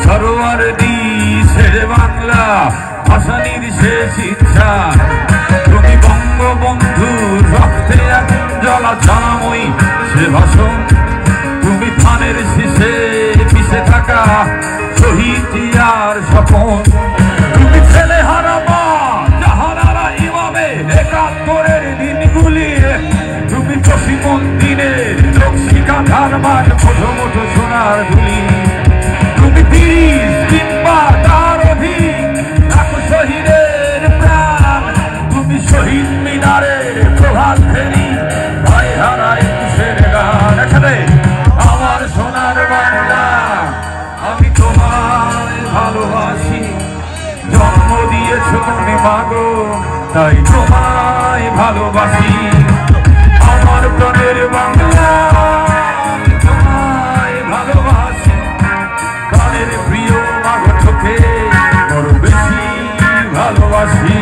সরোয়ার দি ছেড়ে বাংলা ভাসানির শেষ ইচ্ছা তুমি বঙ্গবন্ধুর রক্তে এখন জ্বলা জানাময়ী সে ভাষণ তুমি ধানের শীষে পিছে থাকা শহীদ জিয়ার স্বপন তুমি ছেলে হারাবা জাহানারা ইমামে ৭১-এর দিনগুলি তুমি জসীমউদ্দিনের নকশিকা ধারবার মোটো মোটো সোনার ধুলি তুমি ৩০ কিংবা তার অধিক লাখো শহীদের প্রাণ তুমি শহীদ মিনারের প্রভাত ফেরি ভাই হারায় কুশের গান এখানে আমার সোনার বাংলা আমি তোমায় ভালোবাসি জন্ম দিয়েছ তুমি মাগো তাই তোমায় ভালোবাসি আমার প্রাণের বাংলা তোমায় ভালোবাসি প্রাণের প্রিয় মাগো চোখে বড় বেশি ভালোবাসি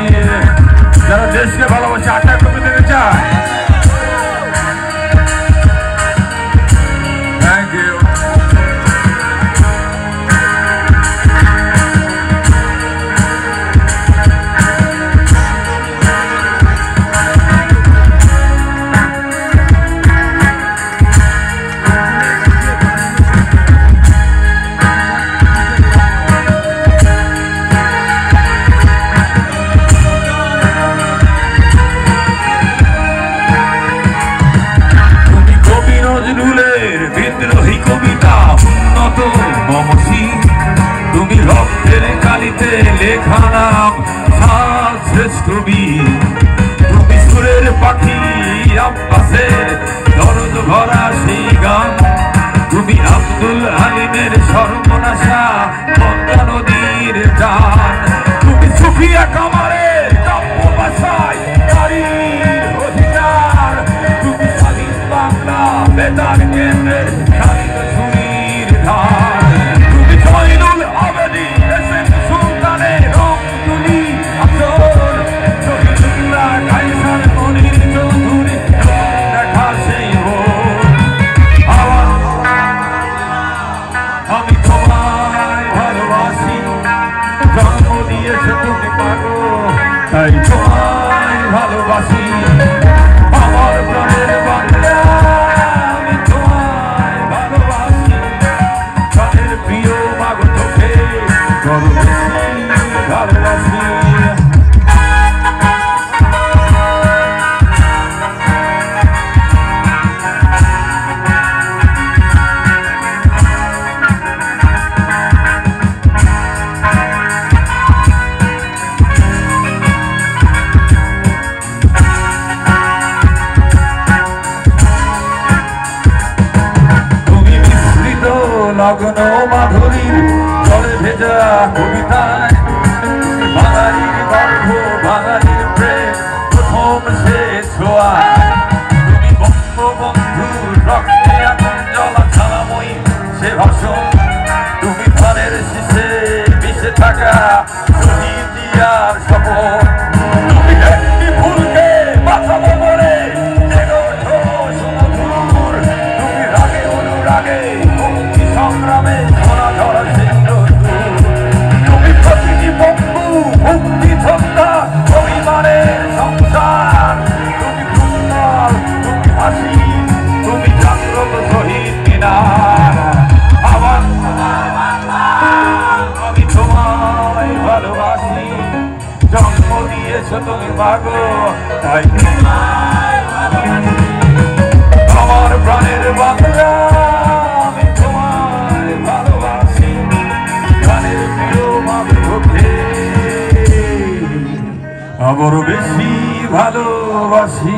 যারা দেশকে ভালোবাসে আটা কমে দিতে চায় থ্যাংক ইউ বিদ্রোহী কবিতা উন্নত মমসি তুমি রক্তের কালিতে লেখা নাম শ্রেষ্ঠ বীর তুমি সুরের পাখি আব্বাসের দরদ ভরা সেই গান তুমি আব্দুল হালিমের সর্বনাশা পদ্মা নদীর টান তুমি সুফিয়া কামালের কাব্য ভাষায় নারীর অধিকার তুমি স্বাধীন বাংলা বেতার কেন্দ্রের শালিত সুরির ধার তুমি জয়নুল আবেদিন এসএম সুলতানের রংতুলি আসর শহীদুল্লাহ কায়সার মনির চৌধুরী দেখা সেই আমি তোমায় ভালোবাসি জন্ম দিয়েছ তুমি পাগো তাই তোমায় ভালোবাসি আমার প্রাণের বাংলা আমি তোমায় ভালোবাসি প্রাণের প্রিয় মাগো চোখে বড় বেশি ভালোবাসি নগ্ন মাধুরীর জলে ভেজা কবিতায় বাঙালির গর্ভ বাঙালির প্রেম প্রথম শেষ ছোঁয়া তুমি বঙ্গবন্ধুর রক্তে এখন জ্বলা ছানাময়ী সে ভাষণ তুমি ধানের শীষে মিশে থাকা শহীদ জিয়ার শপথ তুমি একটি ফুলকে বাঁচাবো বলে জেগে ওঠো সমুদ্র তুমি রাগে অনুরাগে সংগ্রামে ধরা ধরা সিন্দুর তুমি প্রতিটি বন্ধু মুক্তি যোদ্ধা অভিমানের সংসার তুমি কুন্নাল তুমি হাসি তুমি জাগ্রত শহীদ মিনার আমার আমি তোমায় ভালোবাসি জন্ম দিয়েছ তুমি মাগো তাই আমার প্রাণের বাংলা বড় বেশি ভালোবাসি।